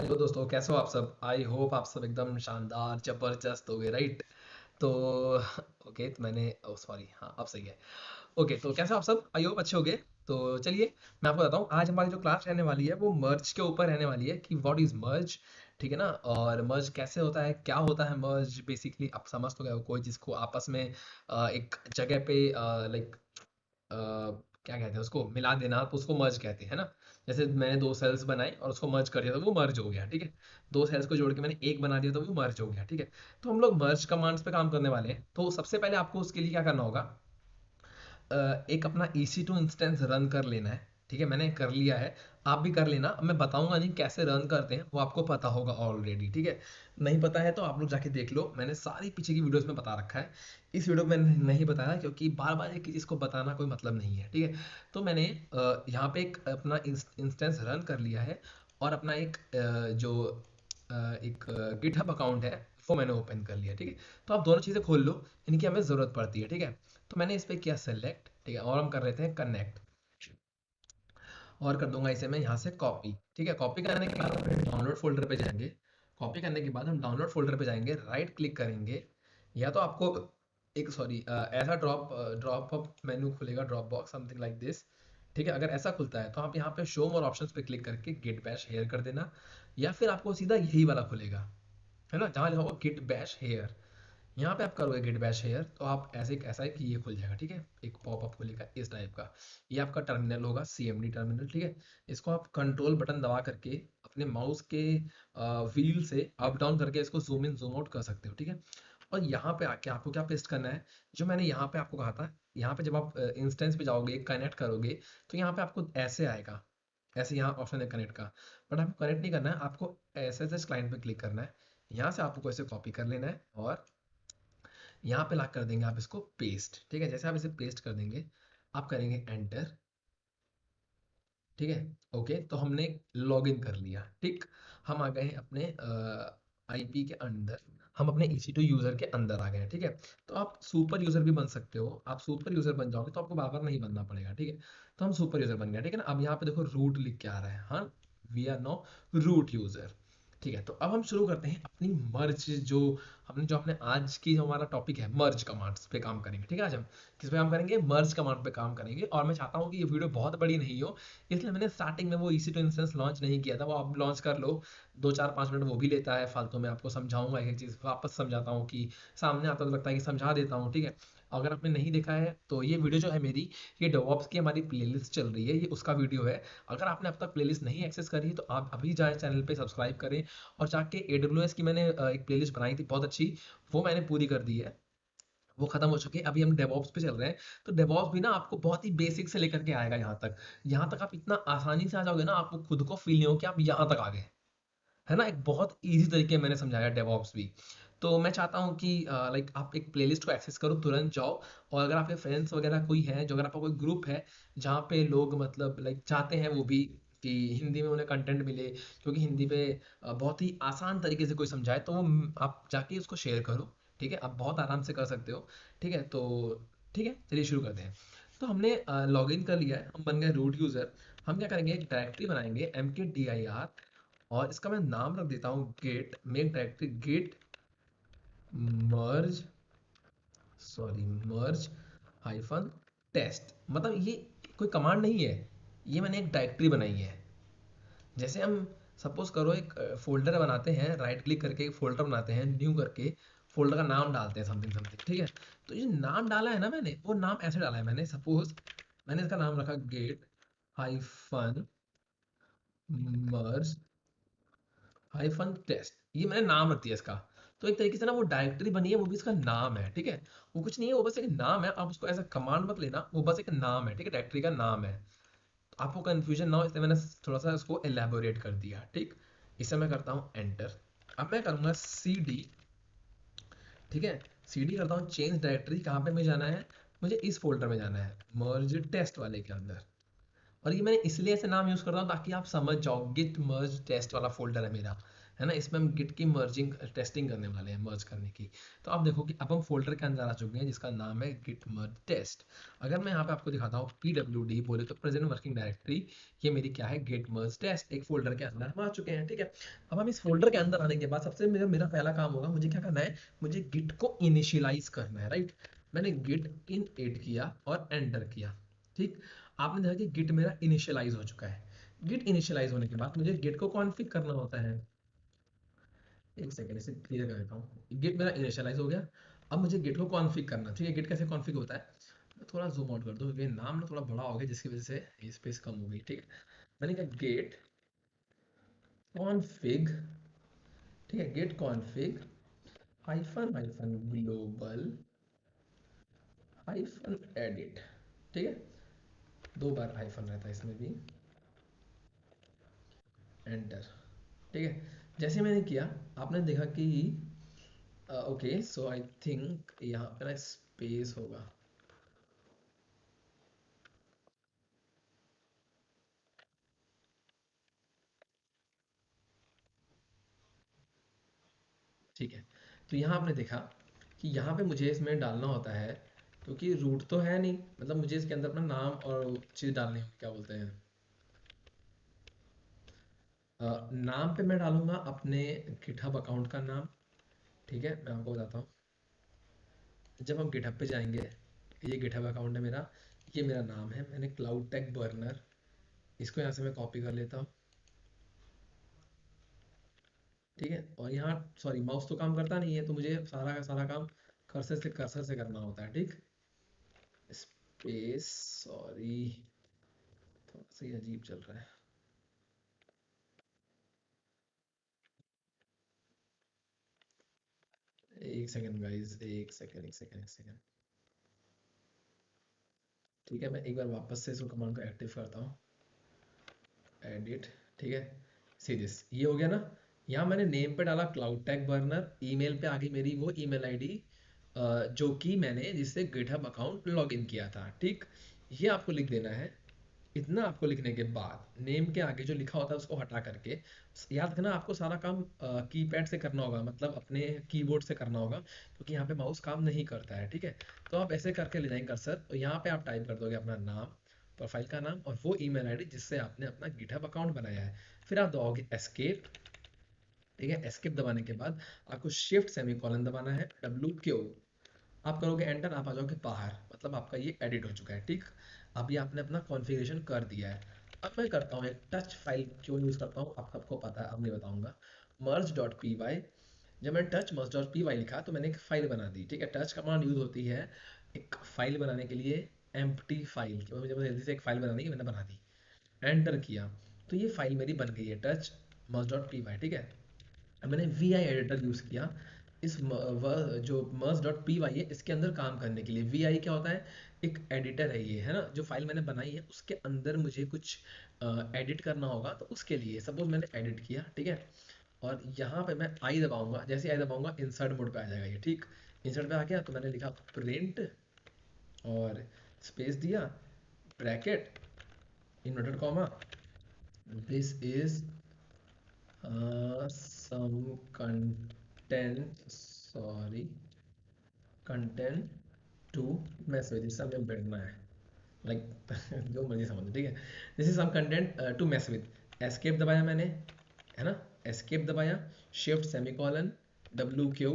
Hello दोस्तों, कैसे हो आप सब? आई होप आप सब एकदम शानदार जबरदस्त हो गए, राइट? तो ओके, तो मैंने सॉरी, हाँ अब सही है। ओके, तो कैसे हो आप सब? आई होप अच्छे हो गए। तो चलिए, मैं आपको बताता हूँ आज हमारी जो क्लास रहने वाली है वो मर्ज के ऊपर रहने वाली है कि व्हाट इज मर्ज। ठीक है ना? और मर्ज कैसे होता है, क्या होता है मर्ज, बेसिकली आप समझ तो गए हो, कोई जिसको आपस में एक जगह पे लाइक क्या कहते हैं उसको मिला देना, तो उसको मर्ज कहते हैं ना। जैसे मैंने दो सेल्स बनाए और उसको मर्ज कर दिया तो वो मर्ज हो गया, ठीक है। दो सेल्स को जोड़ के मैंने एक बना दिया तो वो मर्ज हो गया, ठीक है। तो हम लोग मर्ज कमांड्स पे काम करने वाले हैं। तो सबसे पहले आपको उसके लिए क्या करना होगा, एक अपना EC2 इंस्टेंस रन कर लेना है। ठीक है, मैंने कर लिया है, आप भी कर लेना। अब मैं बताऊंगा नहीं कैसे रन करते हैं, वो आपको पता होगा ऑलरेडी, ठीक है। नहीं पता है तो आप लोग जाके देख लो, मैंने सारी पीछे की वीडियोस में बता रखा है। इस वीडियो में मैंने नहीं बताया क्योंकि बार बार एक चीज़ को बताना कोई मतलब नहीं है, ठीक है। तो मैंने यहाँ पे एक अपना इंस्टेंस रन कर लिया है और अपना एक एक गिटहब अकाउंट है वो मैंने ओपन कर लिया, ठीक है। तो आप दोनों चीज़ें खोल लो, इनकी हमें ज़रूरत पड़ती है, ठीक है। तो मैंने इस पे किया सेलेक्ट, ठीक है, और हम कर रहे थे कनेक्ट, और कर दूंगा इसे मैं यहाँ से कॉपी। ठीक है, कॉपी करने के बाद हम डाउनलोड फोल्डर पे जाएंगे। कॉपी करने के बाद हम डाउनलोड फोल्डर पे जाएंगे, राइट क्लिक करेंगे, या तो आपको एक सॉरी ऐसा ड्रॉप अप मेन्यू खुलेगा, drop box something like this. ठीक है, अगर ऐसा खुलता है तो आप यहाँ पे शो मोर ऑप्शंस पे क्लिक करके गिट बैश हेयर कर देना, या फिर आपको सीधा यही वाला खुलेगा, है ना, जहाँ लिखा होगा गिट बैश हेयर। यहाँ पे आप करोगे गिट बैश हेयर तो आप ऐसा है कि ये खुल जाएगा, ठीक है। एक पॉपअप खुलेगा इस टाइप का, ये आपका टर्मिनल होगा, CMD टर्मिनल, ठीक है। इसको आप कंट्रोल बटन दबा करके अपने माउस के व्हील से अप डाउन करके इसको जूम इन जूम आउट कर सकते हो, ठीक है। और यहाँ पे आके आपको क्या पेस्ट करना है, जो मैंने यहाँ पे आपको कहा था। यहाँ पे जब आप इंस्टेंस पे जाओगे, कनेक्ट करोगे, तो यहाँ पे आपको ऐसे आएगा, ऐसे यहाँ ऑप्शन है कनेक्ट का। बट आपको कनेक्ट नहीं करना है, आपको एस क्लाइंट पे क्लिक करना है। यहाँ से आपको ऐसे कॉपी कर लेना है और यहाँ पे ला कर देंगे आप इसको पेस्ट, ठीक है। जैसे आप इसे पेस्ट कर देंगे, आप करेंगे एंटर, ठीक है। ओके, तो हमने लॉग इन कर लिया, ठीक। हम आ गए हैं अपने IP के अंदर, हम अपने EC2 यूजर के अंदर आ गए हैं, ठीक है। तो आप सुपर यूजर भी बन सकते हो, आप सुपर यूजर बन जाओगे तो आपको बार बार नहीं बनना पड़ेगा, ठीक है। तो हम सुपर यूजर बन गए, ठीक है ना। अब यहाँ पे देखो रूट लिख के आ रहा है, हाँ, we are no root user. ठीक है, तो अब हम शुरू करते हैं अपनी मर्ज, जो अपने आज की जो हमारा टॉपिक है, मर्ज कमांड्स पे काम करेंगे, ठीक है। आज हम किस पे काम करेंगे, मर्ज कमांड पे काम करेंगे। और मैं चाहता हूँ कि ये वीडियो बहुत बड़ी नहीं हो, इसलिए मैंने स्टार्टिंग में वो EC2 इंस्टेंस लॉन्च नहीं किया था, वो आप लॉन्च कर लो। 2 4 5 मिनट वो भी लेता है फालतू में, आपको समझाऊंगा, एक एक चीज़ वापस समझाता हूँ कि सामने आता तो लगता है कि समझा देता हूँ, ठीक है। अगर आपने नहीं देखा है तो ये वीडियो जो है मेरी, ये डेवऑप्स की हमारी प्लेलिस्ट चल रही है, ये उसका वीडियो है। अगर आपने अब तक प्लेलिस्ट नहीं एक्सेस करी है तो आप अभी जाए चैनल पे सब्सक्राइब करें, और जाके AWS की मैंने एक प्लेलिस्ट बनाई थी बहुत अच्छी, वो मैंने पूरी कर दी है, वो खत्म हो चुकी है। अभी हम डेवऑप्स पे चल रहे हैं। तो डेवऑप्स भी ना आपको बहुत ही बेसिक से लेकर के आएगा यहाँ तक, यहाँ तक आप इतना आसानी से आ जाओगे ना, आपको खुद को फील नहीं हो कि आप यहाँ तक आ गए, है ना। एक बहुत ईजी तरीके में मैंने समझाया डेवऑप्स भी। तो मैं चाहता हूँ कि लाइक आप एक प्लेलिस्ट को एक्सेस करो, तुरंत जाओ। और अगर आपके फ्रेंड्स वगैरह कोई है, जो अगर आपका कोई ग्रुप है जहाँ पे लोग मतलब लाइक चाहते हैं वो भी कि हिंदी में उन्हें कंटेंट मिले, क्योंकि हिंदी पे बहुत ही आसान तरीके से कोई समझाए, तो वो आप जाके उसको शेयर करो, ठीक है। आप बहुत आराम से कर सकते हो, ठीक है। तो ठीक है, चलिए शुरू करते हैं। तो हमने लॉग इन कर लिया है, हम बन गए रूट यूज़र। हम क्या करेंगे, एक डायरेक्टरी बनाएंगे mkdir, और इसका मैं नाम रख देता हूँ गेट, मेक डायरेक्टरी गेट मर्ज, सॉरी मर्ज हाइफन टेस्ट। मतलब ये कोई कमांड नहीं है, ये मैंने एक डायरेक्टरी बनाई है। जैसे हम सपोज करो एक फोल्डर बनाते हैं, राइट क्लिक करके एक फोल्डर बनाते हैं, न्यू करके फोल्डर का नाम डालते हैं समथिंग समथिंग, ठीक है। तो ये नाम डाला है ना मैंने, वो नाम ऐसे डाला है मैंने, सपोज मैंने इसका नाम रखा गेट हाइफन मर्ज हाइफन टेस्ट, ये मैंने नाम रख दिया इसका। तो एक तरीके से ना वो डायरेक्टरी बनी है, वो भी इसका नाम है, ठीक है। वो कुछ नहीं है, वो बस एक नाम है, आप उसको ऐसा कमांड मत लेना, वो बस एक नाम है, ठीक है, डायरेक्टरी का नाम है। तो आपको कंफ्यूजन ना हो इसलिए मैंने थोड़ा सा इसको एलेबोरेट कर दिया, ठीक। इसे मैं करता हूँ एंटर। अब मैं करूँगा CD, ठीक है। CD करता हूँ चेंज डायरेक्टरी, कहाँ पे मुझे जाना है, मुझे इस फोल्डर में जाना है, मर्ज टेस्ट वाले के अंदर। और ये मैंने इसलिए ऐसे नाम यूज़ कर रहा हूँ ताकि आप समझ जाओ, गिट मर्ज टेस्ट वाला फोल्डर है मेरा, है ना। इसमें हम गिट की मर्जिंग टेस्टिंग करने वाले हैं, मर्ज करने की। तो आप देखो कि अब हम फोल्डर के अंदर आ चुके हैं जिसका नाम है गिट मर्ज टेस्ट। अगर मैं यहाँ पे आपको दिखाता हूँ PWD बोले तो प्रेजेंट वर्किंग डायरेक्टरी, ये मेरी क्या है, गिट मर्ज टेस्ट, एक फोल्डर के अंदर हम आ चुके हैं, ठीक है। अब हम इस फोल्डर के अंदर आने के बाद सबसे मेरा मेरा पहला काम होगा, मुझे क्या करना है, मुझे गिट को इनिशियलाइज करना है, राइट। मैंने गिट इन एड किया और एंटर किया, ठीक। आपने देखा कि गिट मेरा इनिशियलाइज हो चुका है। गिट इनिशियलाइज होने के बाद मुझे गिट को कॉन्फ़िग करना होता है। एक सेकंड इसे क्लियर कर देता हूँ। गिट मेरा इनिशियलाइज हो गया। अब मुझे गिट को कॉन्फ़िग करना, ठीक है। गिट कैसे कॉन्फ़िग होता है, मैं थोड़ा जूम आउट कर दूँ क्योंकि नाम ना थोड़ा बड़ा हो गया जिसकी वजह से स्पेस कम हो गई, ठीक है। मैंने कहा गेट कॉन्फ़िग, ठीक है, git config hyphen hyphen global hyphen edit, ठीक है। दो बार हाइफन रहता है इसमें भी, एंटर, ठीक है। जैसे मैंने किया, आपने देखा कि ओके, सो आई थिंक यहाँ पे ना स्पेस होगा, ठीक है। तो यहाँ आपने देखा कि यहाँ पे मुझे इसमें डालना होता है, क्योंकि रूट तो है नहीं, मतलब मुझे इसके अंदर अपना नाम और चीज़ डालनी होगी, क्या बोलते हैं, नाम पे मैं डालूंगा अपने गिटहब अकाउंट का नाम, ठीक है। मैं आपको बताता हूँ, जब हम गिटहब पे जाएंगे, ये गिटहब अकाउंट है मेरा, ये मेरा नाम है, मैंने क्लाउड टेक बर्नर, इसको यहाँ से मैं कॉपी कर लेता हूँ, ठीक है। और यहाँ सॉरी माउस तो काम करता नहीं है, तो मुझे सारा का सारा काम कर्सर से करना होता है, ठीक। स्पेस, सॉरी, थोड़ा सा ही अजीब चल रहा है। एक सेकंड गाइस, एक सेकंड। ठीक है, मैं एक बार वापस से इसको कमांड को एक्टिव करता हूँ, एडिट, ठीक है। सी दिस, ये हो गया ना। यहाँ मैंने नेम पे डाला क्लाउड टैग बर्नर, ईमेल पे आ गई मेरी वो ईमेल आईडी जो कि मैंने जिससे गिटहब अकाउंट लॉग इन किया था, ठीक। ये आपको लिख देना है। इतना आपको लिखने के बाद नेम के आगे जो लिखा होता है उसको हटा करके, याद रखना आपको सारा काम कीपैड से करना होगा, मतलब अपने कीबोर्ड से करना होगा, क्योंकि यहाँ पे माउस काम नहीं करता है, ठीक है। तो आप ऐसे करके ले जाएंगे कर्सर, और यहाँ पे आप टाइप कर दोगे अपना नाम, प्रोफाइल का नाम और वो ईमेल आईडी जिससे आपने अपना गिटहब अकाउंट बनाया है। फिर आप दबाओगे एस्केप, ठीक है। एस्केप दबाने के बाद आपको शिफ्ट सेमीकोलन दबाना है, WQ, आप करोगे एंटर, आप आ जाओगे बाहर, मतलब आपका ये एडिट हो चुका है, ठीक। अब ये आपने अपना कॉन्फ़िगरेशन कर दिया है। अब मैं करता हूँ एक टच फाइल क्यों यूज़ करता हूँ, आप सबको पता है, अब मैं बताऊंगा। मर्ज डॉट पी वाई, जब मैंने टच मर्ज डॉट पी वाई लिखा तो मैंने एक फाइल बना दी, ठीक है। टच कमांड यूज़ होती है एक फाइल बनाने के लिए, एम्प्टी फाइल, कि मुझे बस जल्दी से एक फाइल बनानी है, मैंने बना दी, एंटर किया, तो ये फाइल मेरी बन गई है, टच मर्ज डॉट पी वाई, ठीक है। अब मैंने वी आई एडिटर यूज़ किया इस जो मर्ज डॉट पी वाई है इसके अंदर काम करने के लिए। वी आई क्या होता है, एक एडिटर है ये, है ना। जो फाइल मैंने बनाई है उसके अंदर मुझे कुछ एडिट करना होगा, तो उसके लिए सपोज मैंने एडिट किया, ठीक है। और यहाँ पे मैं आई दबाऊंगा, जैसे आई दबाऊंगा इंसर्ट मोड पे आ जाएगा ये, ठीक। इंसर्ट पे आ गया तो मैंने लिखा प्रिंट और स्पेस दिया, bracket, inverted comma, this is some content, sorry, content to mess with, इससे हमें बैठना है, लाइक जो मर्जी समझ लो, ठीक है। This is some content to mess with, escape दबाया मैंने, है ना, एस्केप दबाया, शिफ्ट सेमीकोलन, WQ,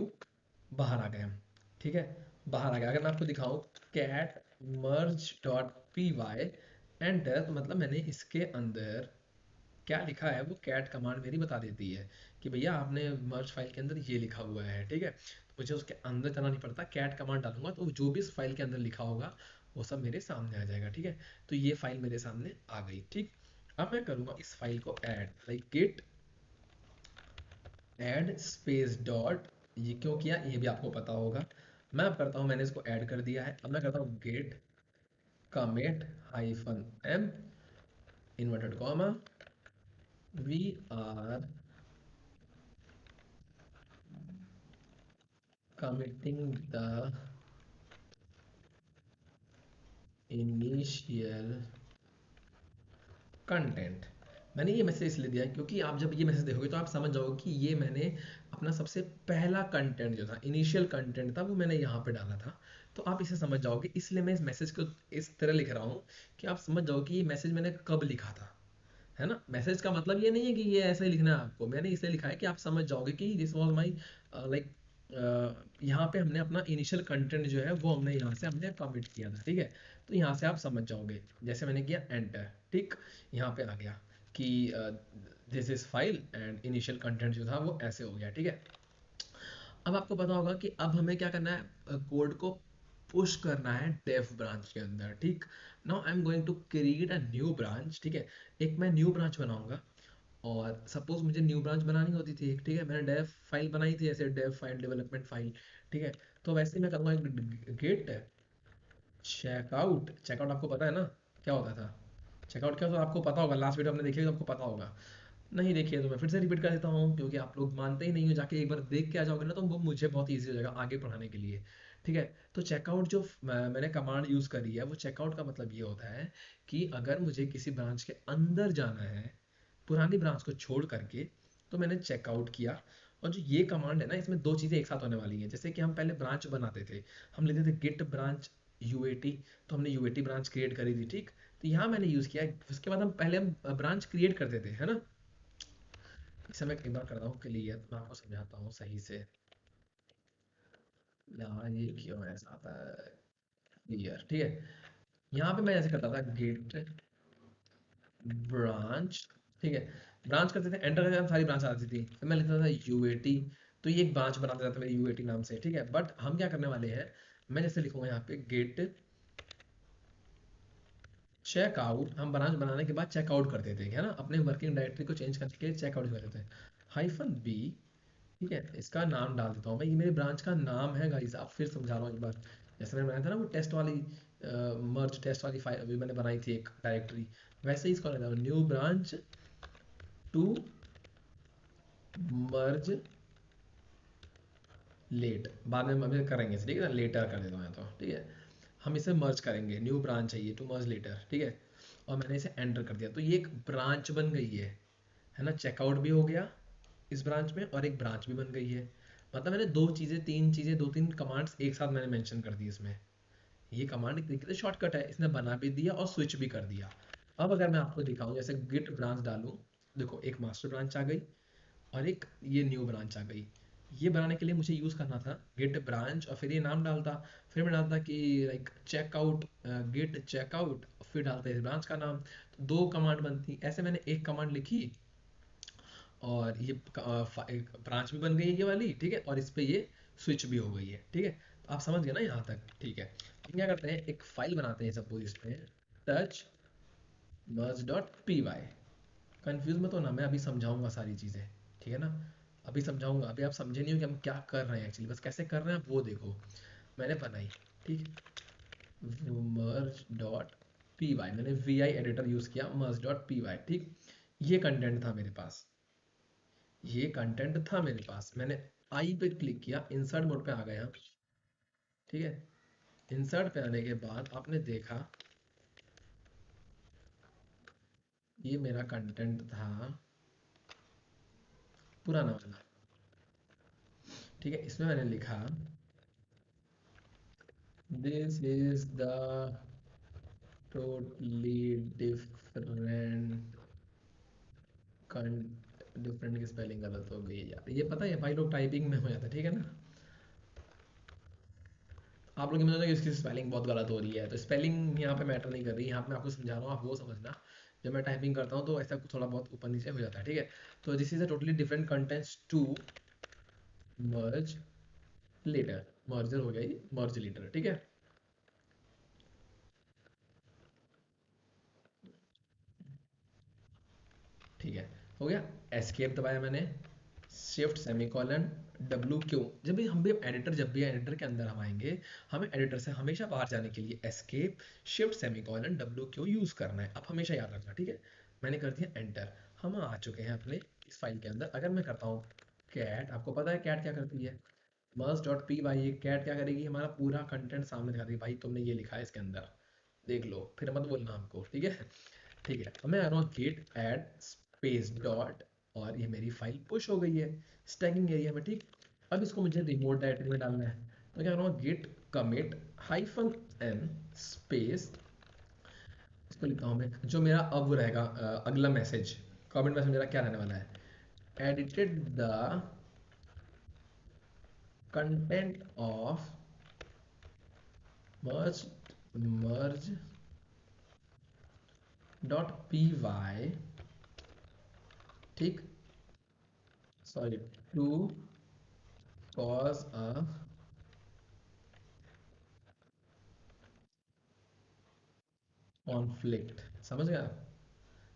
बाहर आ गए हम, ठीक है। बाहर आ गया, अगर मैं आपको दिखाऊं कैट मर्ज डॉट पी वाई एंटर, तो मतलब मैंने इसके अंदर क्या लिखा है वो कैट कमांड मेरी बता देती है कि भैया आपने मर्ज फाइल के अंदर ये लिखा हुआ है, ठीक है। तो मुझे उसके अंदर जाना नहीं पड़ता, कैट कमांड डालूंगा तो जो भी इस फाइल के अंदर लिखा होगा वो सब मेरे सामने आ जाएगा, ठीक है। तो ये फाइल मेरे सामने आ गई, ठीक। अब मैं करूंगा इस फाइल को add, like git add space dot, ये क्यों किया ये भी आपको पता होगा। मैं अब करता हूँ, मैंने इसको ऐड कर दिया है, अब मैं करता हूँ git commit hyphen m, inverted comma, we are committing the initial content, मैंने ये मैसेज इसलिए दिया क्योंकि आप जब ये मैसेज देखोगे तो आप समझ जाओगे कि ये मैंने अपना सबसे पहला कंटेंट जो था, इनिशियल कंटेंट था, वो मैंने यहाँ पे डाला था। तो आप इसे समझ जाओगे, इसलिए मैं इस मैसेज को इस तरह लिख रहा हूँ कि आप समझ जाओगे कि ये मैसेज मैंने कब लिखा था। है ना? मैसेज का मतलब ये नहीं है कि ये ऐसे ही लिखना है आपको, मैंने इसलिए लिखा है कि आप समझ जाओगे कि दिस वॉज माई लाइक, यहाँ पे हमने अपना इनिशियल कंटेंट जो है वो हमने यहाँ से हमने कमिट किया था, ठीक है। तो यहाँ से आप समझ जाओगे, जैसे मैंने किया एंटर, ठीक, यहाँ पे आ गया कि this is file and initial content जो था वो ऐसे हो गया, ठीक है। अब आपको पता होगा कि अब हमें क्या करना है, कोड को पुश करना है डेफ ब्रांच के अंदर, ठीक। Now I am going to create a new branch, ठीक है। एक मैं न्यू ब्रांच बनाऊंगा, और सपोज मुझे न्यू ब्रांच बनानी होती थी एक, ठीक है, मैंने डेव फाइल बनाई थी ऐसे, डेव फाइल डेवलपमेंट फाइल, ठीक है। तो वैसे ही मैं करूँगा गेट चेकआउट। चेकआउट आपको पता है ना क्या होता था? चेकआउट क्या होता है आपको पता होगा, लास्ट वीडियो आपने देखी होगी तो आपको पता होगा। नहीं देखिए तो मैं फिर से रिपीट कर देता हूँ, क्योंकि आप लोग मानते ही नहीं हो, जाके एक बार देख के आ जाओगे ना तो वो मुझे बहुत ईजी हो जाएगा आगे पढ़ाने के लिए, ठीक है। तो चेकआउट जो मैंने कमांड यूज़ करी है, वो चेकआउट का मतलब ये होता है कि अगर मुझे किसी ब्रांच के अंदर जाना है पुरानी ब्रांच को छोड़ करके, तो मैंने चेकआउट किया। और जो ये कमांड है ना, इसमें दो चीज़ें एक साथ होने वाली हैं। जैसे कि हम पहले ब्रांच बनाते थे, हम लेते थे गेट ब्रांच यूएटी, तो हमने यूएटी ब्रांच क्रिएट करी थी, ठीक। तो यहाँ मैंने यूज़ किया, उसके बाद हम ब्रांच क्रिएट करते थे, है ना। इसे मैं एक बार करता हूँ क्लियर, मैं आपको समझाता हूँ सही से। यहाँ ये क्यों ऐसा आता है, क्लियर, ठीक है। यहाँ पे मैं ऐसे करता था गेट ब्रांच, ठीक है। ब्रांच करते थे, एंटर करते थे, सारी ब्रांच आती थी, फिर मैं लिखता था यूएटी। तो ये एक ब्रांच बना देता था मेरे यूएटी नाम से, ठीक है। बट हम क्या करने वाले हैं, मैं जैसे लिखूंगा यहाँ पे गेट चेकआउट, हम ब्रांच बनाने के बाद चेकआउट करते थे, है ना, अपने वर्किंग डायरेक्टरी को चेंज करके चेकआउट करते थे। हाइफन बी, ठीक है, इसका नाम डाल देता हूँ मैं, ये मेरी ब्रांच का नाम है गाइस, आप फिर समझा रहा हूँ एक बार। जैसे मैंने बनाया था ना वो टेस्ट वाली, मर्ज टेस्ट वाली फाइल अभी मैंने बनाई थी एक डायरेक्टरी, वैसे ही इसको रहता हूँ new branch to merge late, बाद में अभी करेंगे इसे, ठीक है ना, लेटर कर देता हूँ मैं तो, ठीक है। हम इसे मर्ज करेंगे, न्यू ब्रांच चाहिए टू मर्ज लेटर, ठीक है। और मैंने इसे एंटर कर दिया, तो ये एक ब्रांच बन गई है ना। चेकआउट भी हो गया इस ब्रांच में, और एक ब्रांच भी बन गई है। मतलब मैंने दो चीज़ें, तीन चीज़ें, दो तीन कमांड्स एक साथ मैंने मेंशन कर दी इसमें। ये कमांड एक तरीके से शॉर्टकट है, इसने बना भी दिया और स्विच भी कर दिया। अब अगर मैं आपको दिखाऊं, जैसे गिट ब्रांच डालूं, देखो एक मास्टर ब्रांच आ गई और एक ये न्यू ब्रांच आ गई। ये बनाने के लिए मुझे यूज़ करना था गेट ब्रांच, और फिर ये नाम डालता, फिर मैं डालता कि लाइक चेकआउट, गेट चेकआउट, फिर डालता इस ब्रांच का नाम, तो दो कमांड बनती। ऐसे मैंने एक कमांड लिखी, और ये ब्रांच भी बन गई है ये वाली, ठीक है, और इस पे ये स्विच भी हो गई है, ठीक है। तो आप समझ गए ना यहाँ तक, ठीक है। तो क्या करते हैं, एक फाइल बनाते हैं सपोज इसमें, टच मर्ज डॉट पी वाई। कन्फ्यूज मत होना, मैं अभी समझाऊंगा सारी चीज़ें, ठीक है ना। अभी समझाऊंगा, अभी आप समझे नहीं हो कि हम क्या कर रहे हैं एक्चुअली, बस कैसे कर रहे हैं वो देखो। मैंने बनाई, ठीक है, मर्ज डॉट पी वाई, मैंने वी आई एडिटर यूज़ किया, मर्ज डॉट पी वाई, ठीक। ये कंटेंट था मेरे पास, ये कंटेंट था मेरे पास, मैंने आई पे क्लिक किया, इंसर्ट मोड पे आ गया, ठीक है। इंसर्ट पे आने के बाद आपने देखा ये मेरा कंटेंट था पुराना वाला, ठीक है। इसमें मैंने लिखा this is the totally different, different की स्पेलिंग गलत हो गई यार, ये पता है भाई, लोग टाइपिंग में हो जाता है, ठीक है ना। आप लोग ये मतलब कि इसकी स्पेलिंग बहुत गलत हो रही है, तो स्पेलिंग यहाँ पे मैटर नहीं कर रही, यहाँ पे मैं आपको समझा रहा हूँ, आप वो समझना। जब मैं टाइपिंग करता हूँ तो ऐसा थोड़ा बहुत ऊपर नीचे हो जाता है, ठीक है। तो this is a totally different contents to merge later, merger हो गया ये, मर्ज लेटर, ठीक है। ठीक है, हो गया। एस्केप दबाया मैंने, शिफ्ट सेमीकोलन डब्ल्यू क्यू, जब भी एडिटर के अंदर हम आएंगे, हमें एडिटर से हमेशा बाहर जाने के लिए escape shift semicolon W Q use करना है, अब हमेशा याद रखना, ठीक है। मैंने कर दिया एंटर, हम आ चुके हैं अपने इस फाइल के अंदर। अगर मैं करता हूँ कैट, आपको पता है कैट क्या करती है, मर्ज डॉट पी वाई, ये कैट क्या करेगी, हमारा पूरा कंटेंट सामने दिखा देगी, भाई तुमने ये लिखा है इसके अंदर, देख लो, फिर मत बोलना हमको, ठीक है। ठीक है, अब मैं आ रहा हूँ गेट ऐड स्पेस डॉट, और ये मेरी फाइल पुश हो गई है स्टैकिंग एरिया में, ठीक। अब इसको मुझे रिमोट डायरेक्टरी में डालना है, तो क्या करूँगा, git commit hyphen n space, इसको लिखता हूँ मैं, जो मेरा अब वो रहेगा अगला मैसेज, कमेंट मैसेज मेरा क्या रहने वाला है, edited the content of merge merge dot P Y, ठीक, sorry, to cause a conflict. समझ गया?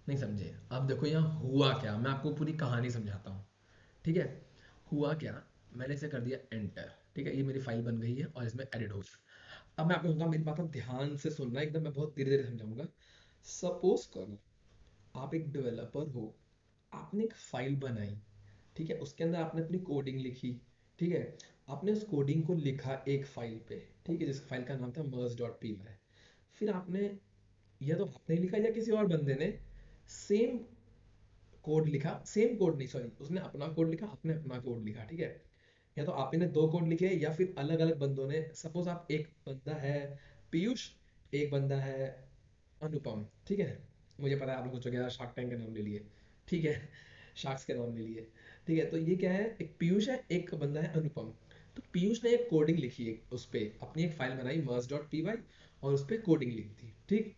नहीं समझे? अब देखो यहाँ हुआ क्या, मैं आपको पूरी कहानी समझाता हूँ, ठीक है। हुआ क्या, मैंने इसे कर दिया एंटर, ठीक है, ये मेरी फाइल बन गई है और इसमें एडिट हो गया। अब मैं आपको कहूँगा, मेरी बात आप ध्यान से सुनना एकदम, मैं बहुत धीरे धीरे समझाऊंगा। सपोज करो आप एक डेवलपर हो, आपने एक फाइल बनाई, ठीक है, उसके अंदर आपने अपनी कोडिंग लिखी, ठीक है, आपने उस कोडिंग को लिखा एक फाइल पे, ठीक है, जिस फाइल का नाम था merge डॉट पी वाई। फिर आपने, या तो आपने लिखा या किसी और बंदे ने सेम कोड लिखा, सेम कोड नहीं, सॉरी, उसने अपना कोड लिखा, आपने अपना कोड लिखा, ठीक है। या तो आपने दो कोड लिखे, या फिर अलग अलग बंदों ने, सपोज आप, एक बंदा है पीयूष, एक बंदा है अनुपम, ठीक है। मुझे पता है आप लोग सोचोगे यार शार्क टैंक के नाम ले लिए, ठीक है, शार्क्स के नाम ले लिए, ठीक है। तो ये क्या है, एक पीयूष है, एक बंदा है अनुपम। तो पीयूष ने एक कोडिंग लिखी है, उस पे अपनी एक फाइल बनाई मर्ज डॉट पी वाई, और उस पे कोडिंग लिख दी, ठीक।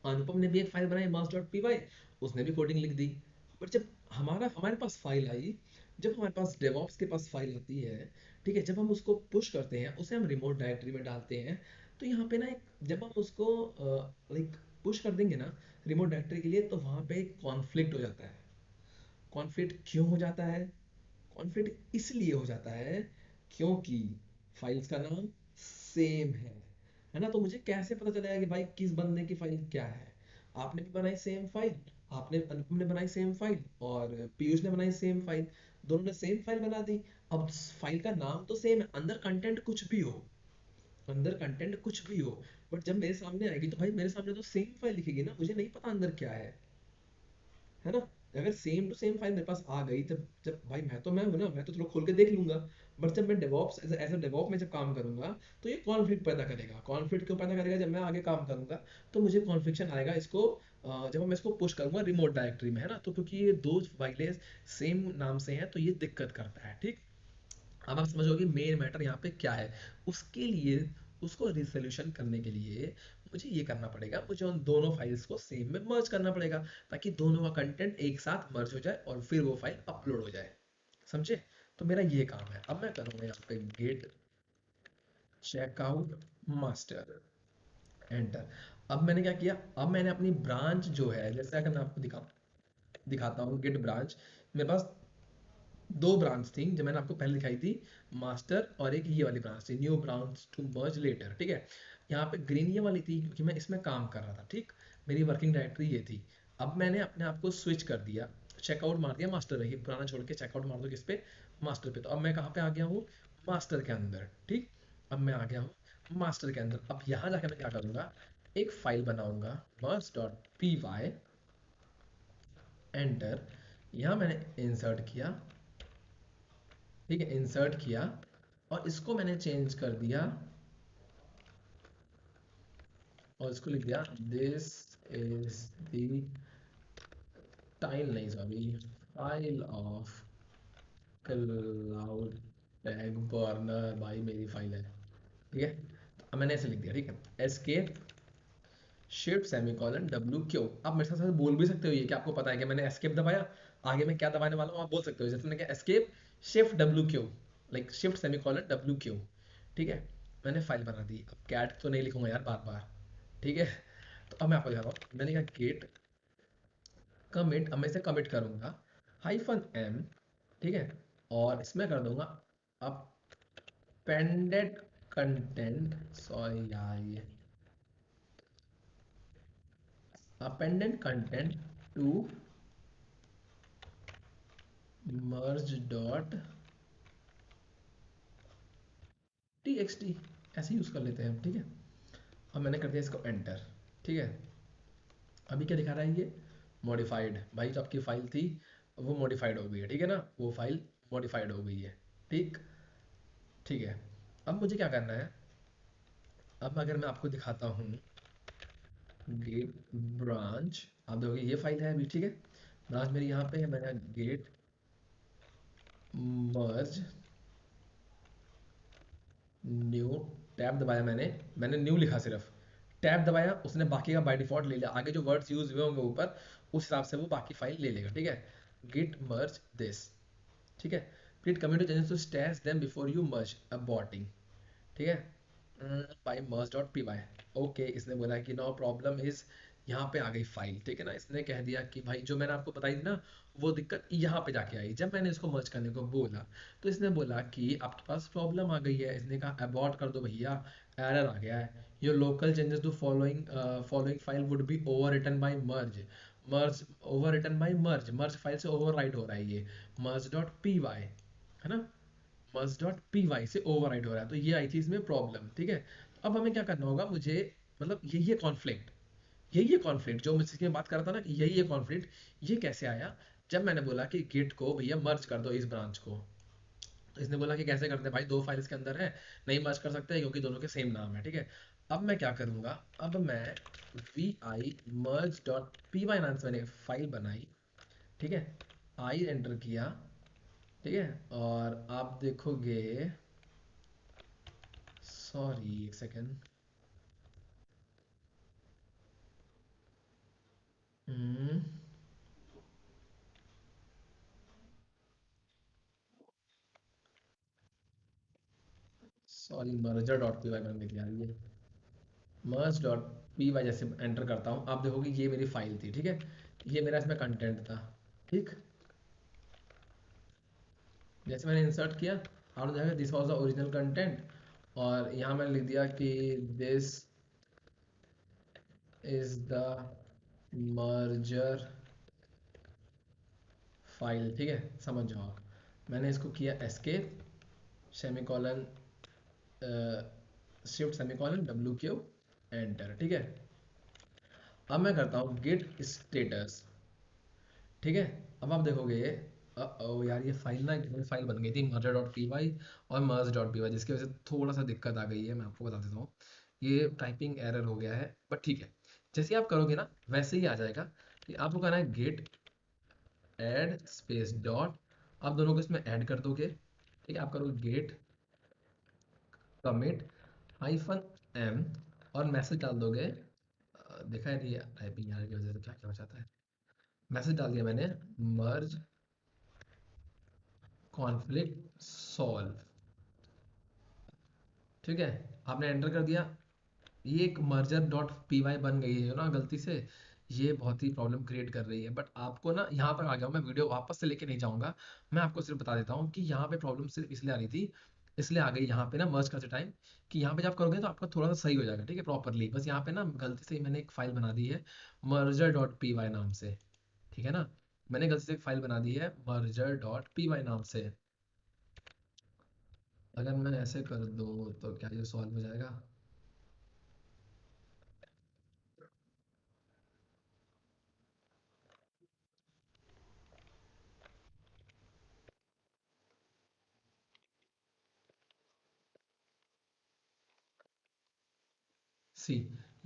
अनुपम ने भी एक फाइल बनाई मास डॉट पी वाई, उसने भी कोडिंग लिख दी। बट जब हमारे पास फाइल आई, जब हमारे पास डेवॉप्स के पास फाइल आती है, ठीक है, जब हम उसको पुश करते हैं, उसे हम रिमोट डायरेक्टरी में डालते हैं, तो यहाँ पे ना एक, जब हम उसको लाइक पुश कर देंगे ना रिमोट डायरेक्टरी के लिए, तो वहाँ पे एक कॉन्फ्लिक्ट हो जाता है। कॉन्फ्लिक्ट क्यों हो जाता है? कॉन्फ्लिक्ट इसलिए हो जाता है क्योंकि फाइल्स का नाम सेम है ना। तो मुझे कैसे पता चलेगा कि भाई किस बंदे की फाइल क्या है? आपने भी बनाई सेम फाइल, आपने, अनुपम ने बनाई सेम फाइल, और पीयूष ने बनाई सेम फाइल, दोनों ने सेम फाइल बना दी। अब फाइल का नाम तो सेम है, अंदर कंटेंट कुछ भी हो, अंदर कंटेंट कुछ भी हो, बट जब मेरे सामने आएगी, तो भाई मेरे सामने तो सेम फाइल दिखेगी ना, मुझे नहीं पता अंदर क्या है ना। अगर सेम टू सेम फाइल मेरे पास आ गई, जब जब भाई मैं हूं ना, मैं तो चलो खोल के देख लूंगा। बट जब मैं डेवॉप्स एज एज डेवॉप में जब काम करूंगा, तो ये कॉन्फ्लिक्ट पैदा करेगा। कॉन्फ्लिक्ट क्यों पैदा करेगा? जब मैं आगे काम करूंगा, तो मुझे कॉन्फ्लिक्शन आएगा इसको, जब मैं इसको पुश करूंगा रिमोट डायरेक्टरी में, है ना। तो क्योंकि ये दो फाइलें सेम नाम से हैं, तो ये दिक्कत करता है, ठीक। अब आप समझोगे मेन मैटर यहाँ पे क्या है। उसके लिए, उसको रिसोल्यूशन करने के लिए मुझे ये करना पड़ेगा, मुझे उन दोनों फाइल्स को सेम में मर्ज करना पड़ेगा, ताकि दोनों का कंटेंट एक साथ मर्ज हो जाए और फिर वो फाइल अपलोड हो जाए। समझे? तो मेरा ये काम है। अब मैं करूँगा यहाँ पे गेट चेकआउट मास्टर, एंटर। अब मैंने क्या किया, अब मैंने अपनी ब्रांच जो है, जैसे अगर मैं आपको दिखाता हूँ गिट ब्रांच, मेरे पास दो ब्रांच थी जो मैंने आपको पहले दिखाई थी, मास्टर, और एक ये वाली ब्रांच थी, new branch to merge later, ठीक है। यहाँ पे ग्रीन ये वाली थी क्योंकि मैं इसमें काम कर रहा था, ठीक। मेरी वर्किंग डायरेक्टरी ये थी। अब मैंने अपने आप को स्विच कर दिया, चेकआउट मार दिया मास्टर में ही, पुराना छोड़ के चेकआउट मार दो किस पे, मास्टर पे। तो अब मैं कहाँ पे आ गया हूँ, मास्टर के अंदर, ठीक। अब मैं आ गया हूँ मास्टर के अंदर। अब यहाँ जाकर मैं क्या करूँगा, एक फाइल बनाऊंगा मर्ज डॉट पी वाई, एंटर। यहाँ मैंने इंसर्ट किया, ठीक है, इंसर्ट किया, और इसको मैंने चेंज कर दिया, और इसको लिख दिया दिस इज द टाइल, नहीं sorry, file of cloud tag burner, भाई मेरी फाइल है, ठीक है। तो अब मैंने ऐसे लिख दिया, ठीक है, escape shift semicolon W Q. आप मेरे साथ साथ बोल भी सकते हो ये, कि आपको पता है कि मैंने एस्केप दबाया, आगे मैं क्या दबाने वाला हूँ आप बोल सकते हो, जैसे मैंने कहा escape shift W Q, like shift semicolon W Q, ठीक है। मैंने फाइल बना दी। अब कैट तो नहीं लिखूंगा यार बार बार, ठीक है। तो अब मैं आपको दिखाता हूँ, मैंने कहा गेट कमिट, अब मैं इसे कमिट करूंगा हाइफन एम, ठीक है, और इसमें कर दूंगा अपेंडेड कंटेंट, सॉरी यार ये appended content to merge dot t x t, ऐसे यूज कर लेते हैं हम, ठीक है। अब मैंने कर दिया इसको एंटर, ठीक है। अभी क्या दिखा रहा है ये, मॉडिफाइड, भाई जो आपकी फाइल थी वो मॉडिफाइड हो गई है, ठीक है ना, वो फाइल मॉडिफाइड हो गई है। ठीक, ठीक है। अब मुझे क्या करना है, अब अगर मैं आपको दिखाता हूँ गेट ब्रांच, आप देखोगे ये फाइल है अभी, ठीक है, ब्रांच मेरी यहाँ पे है, मैंने गेट मर्ज न्यू टैब दबाया, मैंने न्यू लिखा सिर्फ, टैब दबाया, उसने बाकी का बाय डिफॉल्ट ले लिया, आगे जो वर्ड्स यूज हुए होंगे ऊपर उस हिसाब से वो बाकी फाइल ले लेगा, ठीक है। गिट मर्ज दिस, ठीक है, git commit to changes to stash them before you merge aborting, ठीक है, by merge dot P y. Okay, इसने बोला कि नो प्रॉब्लम इज, यहाँ पे आ गई फाइल, ठीक है ना, इसने कह दिया कि भाई जो मैंने आपको बताई थी ना वो दिक्कत यहाँ पे जाके आई जब मैंने इसको मर्ज करने को बोला, तो इसने बोला कि आपके पास प्रॉब्लम आ गई है, इसने कहा अबॉर्ट कर दो भैया, एरर आ गया है, your local changes to following file would be overwritten by merge, merge overwritten by merge, merge file से ओवर राइट हो रहा है ये, मर्ज डॉट पी वाई, है ना, मर्ज डॉट पी वाई से ओवरराइट हो रहा है, तो ये आई थी इसमें प्रॉब्लम, ठीक है। तो अब हमें क्या करना होगा, मुझे मतलब यही है कॉन्फ्लिक्ट, यही है कॉन्फ्लिक्ट जो मैं जिसकी बात कर रहा था ना कि यही है कॉन्फ्लिक्ट, ये कैसे आया, जब मैंने बोला कि गिट को भैया मर्ज कर दो इस ब्रांच को, तो इसने बोला कि कैसे करते हैं भाई, दो फाइल्स के अंदर है, नहीं मर्ज कर सकते क्योंकि दोनों के सेम नाम है, ठीक है। अब मैं क्या करूंगा, अब मैं v i merge dot P y नाम से मैंने फाइल बनाई, ठीक है, आई एंटर किया, ठीक है, और आप देखोगे, सॉरी एक second, sorry, merger dot P y मैंने लिख दिया, ये मर्ज डॉट पी वाई जैसे एंटर करता हूँ, आप देखोगे ये मेरी फाइल थी, ठीक है, ये मेरा इसमें कंटेंट था, ठीक, जैसे मैंने इंसर्ट किया, आपने देखा this was the original content, और यहाँ मैंने लिख दिया कि this is the merger file, ठीक है, समझ जाओ आप। मैंने इसको किया escape, semicolon, shift semicolon W Q, enter, ठीक है। अब मैं करता हूँ गिट स्टेटस, ठीक है। अब आप देखोगे, ओ यार ये फाइल ना, एक फाइल बन गई थी मर्जर डॉट पी वाई और मर्ज डॉट पी वाई, जिसकी वजह से थोड़ा सा दिक्कत आ गई है, मैं आपको बता देता हूँ, ये टाइपिंग एरर हो गया है, बट ठीक है, जैसे ही आप करोगे ना वैसे ही आ जाएगा, कि आपको करना है गेट ऐड स्पेस डॉट, आप दोनों को इसमें ऐड कर दोगे, ठीक है, आप करोगे गेट कमिट हाइफन एम, और मैसेज डाल दोगे, देखा है नहीं टाइपिंग एरर की वजह से क्या क्या हो जाता है, मैसेज डाल दिया मैंने, मर्ज कॉन्फ्लिक्ट सॉल्व, ठीक है, आपने एंटर कर दिया, ये एक मर्जर डॉट पी वाई बन गई है ना गलती से, ये बहुत ही प्रॉब्लम क्रिएट कर रही है, बट आपको ना यहाँ पर आ गया हूँ, मैं वीडियो वापस से लेके नहीं जाऊँगा, मैं आपको सिर्फ बता देता हूँ कि यहाँ पे प्रॉब्लम सिर्फ इसलिए आ रही थी, इसलिए आ गई यहाँ पे ना मर्ज करते टाइम, कि यहाँ पे जब करोगे तो आपका थोड़ा सा सही हो जाएगा, ठीक है, प्रॉपरली, बस यहाँ पे ना गलती से मैंने एक फाइल बना दी है मर्जर डॉट पी वाई नाम से, ठीक है ना, मैंने गलती से एक फाइल बना दी है मर्जर डॉट पी वाई नाम से, अगर मैं ऐसे कर दूँ तो क्या ये सॉल्व हो जाएगा। सी,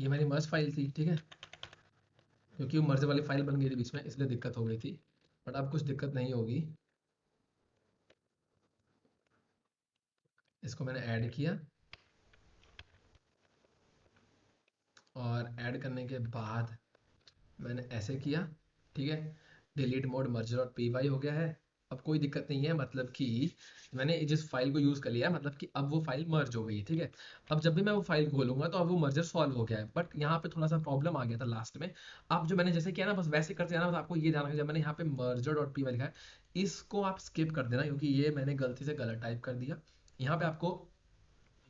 ये मेरी मर्ज फाइल थी, ठीक है, क्योंकि वो मर्ज वाली फाइल बन गई थी बीच में, इसलिए दिक्कत हो गई थी, बट अब कुछ दिक्कत नहीं होगी। इसको मैंने ऐड किया, और ऐड करने के बाद मैंने ऐसे किया, ठीक है, डिलीट मोड मर्जर और पी वाई हो गया है, अब कोई दिक्कत नहीं है, मतलब कि मैंने जिस फाइल को यूज़ कर लिया है, मतलब कि अब वो फाइल मर्ज हो गई है, ठीक है। अब जब भी मैं वो फाइल खोलूंगा तो अब वो मर्जर सॉल्व हो गया है, बट यहाँ पे थोड़ा सा प्रॉब्लम आ गया था लास्ट में, अब जो मैंने जैसे किया ना बस वैसे करते जाना, बस आपको ये ध्यान रखना, जब मैंने यहाँ पे मर्जर डॉट पी वाई लिखा है, इसको आप स्किप कर देना, क्योंकि ये मैंने गलती से गलत टाइप कर दिया, यहाँ पे आपको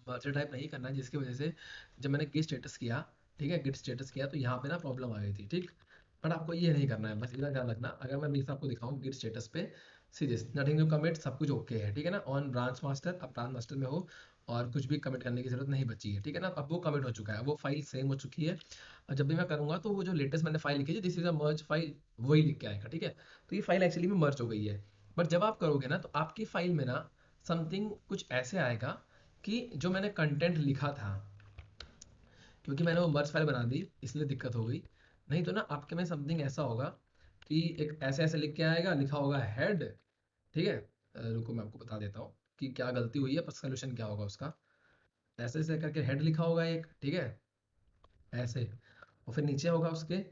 मर्जर टाइप नहीं करना है, जिसकी वजह से जब मैंने गिट स्टेटस किया, ठीक है, गिट स्टेटस किया तो यहाँ पे ना प्रॉब्लम आ गई थी, ठीक, बट आपको ये नहीं करना है, बस इतना ध्यान रखना, अगर मैं अभी आपको दिखाऊं गिट स्टेटस पे, सीरियस नथिंग टू कमिट, सब कुछ ओके है, ठीक है ना, ऑन ब्रांच मास्टर, आप ब्रांच मास्टर में हो, और कुछ भी कमिट करने की जरूरत नहीं बची है, ठीक है ना। अब वो कमिट हो चुका है, वो फाइल सेम हो चुकी है। और जब भी मैं करूंगा तो वो जो लेटेस्ट मैंने फाइल लिखी है, this is a merge file, वही लिख के आएगा, ठीक है। तो ये फाइल एक्चुअली में मर्ज हो गई है। बट जब आप करोगे ना, तो आपकी फाइल में ना समथिंग कुछ ऐसे आएगा कि जो मैंने कंटेंट लिखा था, क्योंकि मैंने वो मर्ज फाइल बना दी इसलिए दिक्कत हो गई। नहीं तो ना आपके में समथिंग ऐसा होगा कि एक ऐसे ऐसे लिख के आएगा, लिखा होगा हेड, ठीक है। रुको मैं आपको बता देता हूँ कि क्या गलती हुई है, पर सोल्यूशन क्या होगा उसका। ऐसे ऐसे करके हेड लिखा होगा एक, ठीक है, ऐसे। और फिर नीचे होगा उसके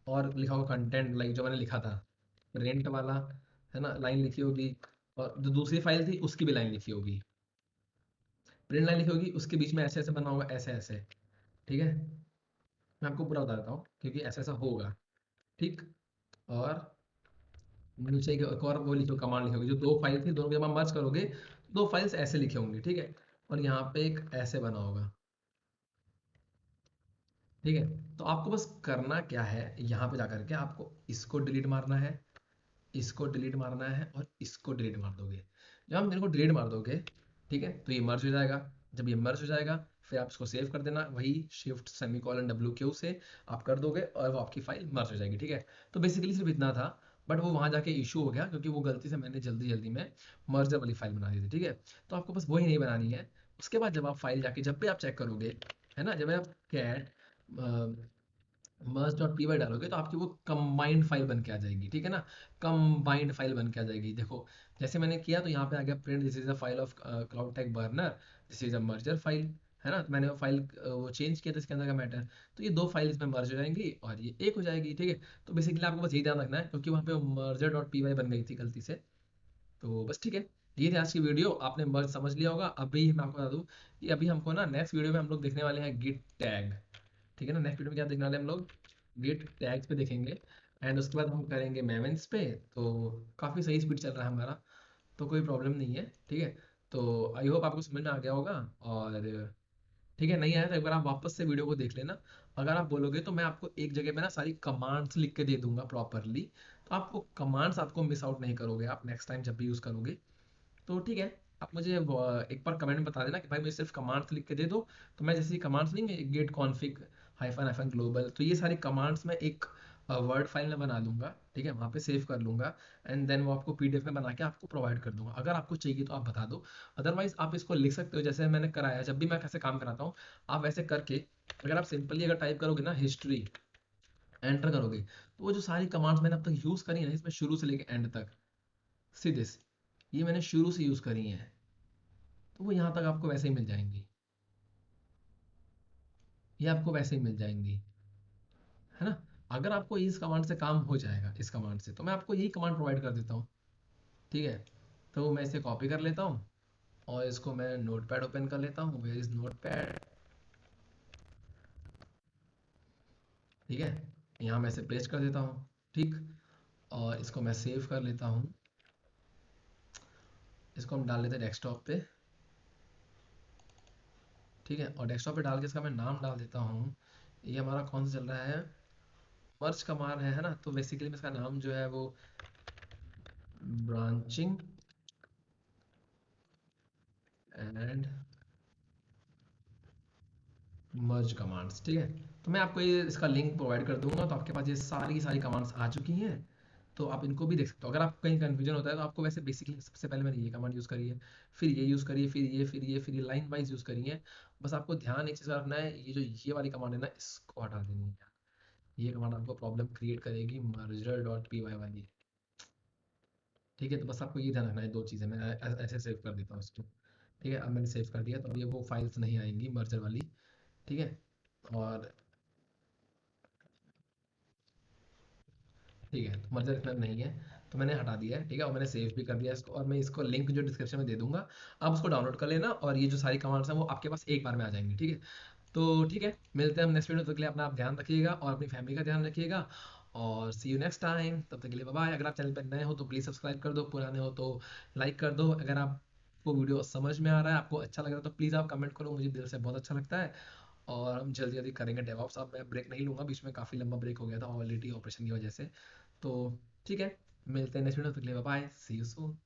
और लिखा होगा कंटेंट, लाइक जो मैंने लिखा था रेंट वाला, है ना, लाइन लिखी होगी। और जो दूसरी फाइल थी उसकी भी लाइन लिखी होगी, प्रिंट लाइन लिखी होगी, उसके बीच में ऐसे ऐसे बना होगा, ऐसे ऐसे, ठीक है। मैं आपको पूरा बता देता हूँ क्योंकि ऐसा ऐसा होगा, ठीक। और नीचे एक और वो लिखो, कमांड लिखोगे, जो दो फाइल थी दोनों को जब आप मर्ज करोगे, दो फाइल्स ऐसे लिखे होंगे, ठीक है। और यहाँ पे एक ऐसे बना होगा, ठीक है। तो आपको बस करना क्या है, यहाँ पे जाकर के आपको इसको डिलीट मारना है, इसको डिलीट मारना है और इसको डिलीट मार दोगे। जब हम इनको डिलीट मार दोगे, ठीक है, तो ये मर्ज हो जाएगा। जब ये मर्ज हो जाएगा, फिर आप इसको सेव कर देना, वही शिफ्ट सेमीकोलन WQ से आप कर दोगे और वो आपकी फाइल मर्ज हो जाएगी, ठीक है। तो बेसिकली सिर्फ इतना था। बट वो वहां जाके इशू हो गया क्योंकि वो गलती से मैंने जल्दी जल्दी में मर्जर वाली फाइल बना दी थी, ठीक है। तो आपको बस वही नहीं बनानी है। उसके बाद जब आप फाइल जाके जब भी आप चेक करोगे, है ना, जब आप कैट मर्ज डॉट पी वाई डालोगे तो आपकी वो कंबाइंड फाइल बन के आ जाएगी, ठीक है ना। कंबाइंड फाइल बन के आ जाएगी। देखो जैसे मैंने किया तो यहाँ पे आ गया print, this is a file of cloud tech burner, this is a merger file, है ना। तो मैंने वो फाइल वो चेंज किया था इसके अंदर का मैटर। तो ये दो फाइल इसमें मर्ज हो जाएंगी और ये एक हो जाएगी, ठीक है। तो बेसिकली आपको बस यही ध्यान रखना है क्योंकि वहाँ पे मर्जर डॉट पी वाई बन गई थी गलती से। तो बस ठीक है, ये थी आज की वीडियो, आपने मर्ज समझ लिया होगा। अभी मैं आपको बता दूँ कि अभी हमको ना नेक्स्ट वीडियो में हम लोग देखने वाले हैं गिट टैग, ठीक है ना। नेक्स्ट वीडियो में क्या देखने वाले हैं हम लोग, गिट टैग्स पे देखेंगे। एंड उसके बाद हम करेंगे मेमेंस पे। तो काफ़ी सही स्पीड चल रहा है हमारा, तो कोई प्रॉब्लम नहीं है, ठीक है। तो आई होप आपको समझ में आ गया होगा। और ठीक है, नहीं आया तो एक बार आप वापस से वीडियो को देख लेना। अगर आप बोलोगे तो मैं आपको एक जगह पे ना सारी कमांड्स लिख के दे दूंगा प्रॉपरली, तो आपको कमांड्स आपको मिस आउट नहीं करोगे आप नेक्स्ट टाइम जब भी यूज़ करोगे। तो ठीक है, आप मुझे एक बार कमेंट में बता देना कि भाई मुझे सिर्फ कमांड्स लिख के दे दो। तो मैं जैसे कमांड्स नहीं, git config hyphen hyphen global, तो ये सारी कमांड्स मैं एक वर्ड फाइल में बना लूंगा, ठीक है, वहाँ पे सेव कर लूंगा। एंड देन वो आपको PDF में बना के आपको प्रोवाइड कर दूंगा। अगर आपको चाहिए तो आप बता दो, अदरवाइज आप इसको लिख सकते हो जैसे मैंने कराया। जब भी मैं कैसे काम कराता हूँ, आप वैसे करके अगर आप सिंपली अगर टाइप करोगे ना हिस्ट्री, एंटर करोगे, तो वो जो सारी कमांड्स मैंने अब तक यूज़ करी है ना, इसमें शुरू से लेकर एंड तक, सीधे से ये मैंने शुरू से यूज़ करी हैं, तो वो यहाँ तक आपको वैसे ही मिल जाएंगी, ये आपको वैसे ही मिल जाएंगी, है ना। अगर आपको इस कमांड से काम हो जाएगा, इस कमांड से, तो मैं आपको यही कमांड प्रोवाइड कर देता हूँ, ठीक है। तो मैं इसे कॉपी कर लेता हूँ और इसको मैं नोटपैड ओपन कर लेता हूँ, वेयर इज नोटपैड, ठीक है। यहाँ मैं इसे पेस्ट कर देता हूँ, ठीक। और इसको मैं सेव कर लेता हूँ, इसको हम डाल लेते हैं डेस्कटॉप पे, ठीक है। और डेस्कटॉप पे डाल के इसका मैं नाम डाल देता हूँ। ये हमारा कौन सा चल रहा है, मर्ज कमांड है ना। तो बेसिकली मैं इसका नाम जो है वो ब्रांचिंग एंड मर्ज कमांड्स, ठीक है। तो मैं आपको ये इसका लिंक प्रोवाइड कर दूंगा, तो आपके पास ये सारी की सारी कमांड्स आ चुकी हैं। तो आप इनको भी देख सकते हो। अगर आपको कहीं कंफ्यूजन होता है तो आपको वैसे बेसिकली सबसे पहले मैंने ये कमांड यूज़ करी है, फिर ये यूज़ करी है, फिर ये लाइन वाइज यूज़ करी है। बस आपको ध्यान एक चीज़ का रखना है, ये जो ये वाली कमांड है ना, इसको हटा देनी है। ये कमांड आपको प्रॉब्लम क्रिएट करेगी, मर्जर डॉट पी वाई वाली, ठीक है। तो बस आपको ये ध्यान रखना है, दो चीज़ें मैं ऐसे सेव कर देता हूँ इसको, ठीक है। अब मैंने सेव कर दिया, तो अब ये वो फाइल्स नहीं आएंगी मर्जर वाली, ठीक है। और ठीक है, तो मर्जर इतना नहीं है, तो मैंने हटा दिया है, ठीक है। और मैंने सेव भी कर दिया इसको, और मैं इसको लिंक जो डिस्क्रिप्शन में दे दूंगा, आप उसको डाउनलोड कर लेना। और ये जो सारी कमांड्स हैं वो आपके पास एक बार में आ जाएंगी, ठीक है। तो ठीक है, मिलते हैं हम नेक्स्ट वीडियो, तब तक के लिए अपना आप ध्यान रखिएगा और अपनी फैमिली का ध्यान रखिएगा। और सी यू नेक्स्ट टाइम, तब तक के लिए बाय बाय। अगर आप चैनल पर नए हो तो प्लीज़ सब्सक्राइब कर दो, पुराने हो तो लाइक कर दो। अगर आपको वीडियो समझ में आ रहा है, आपको अच्छा लग रहा है, तो प्लीज़ आप कमेंट करो, मुझे दिल से बहुत अच्छा लगता है। और हम जल्दी जल्दी करेंगे डेवऑप्स। अब मैं ब्रेक नहीं लूँगा, बीच में काफ़ी लंबा ब्रेक हो गया था ऑलरेडी ऑपरेशन की वजह से। तो ठीक है, मिलते हैं नेक्स्ट वीडियो, तक के लिए bye bye, see you soon.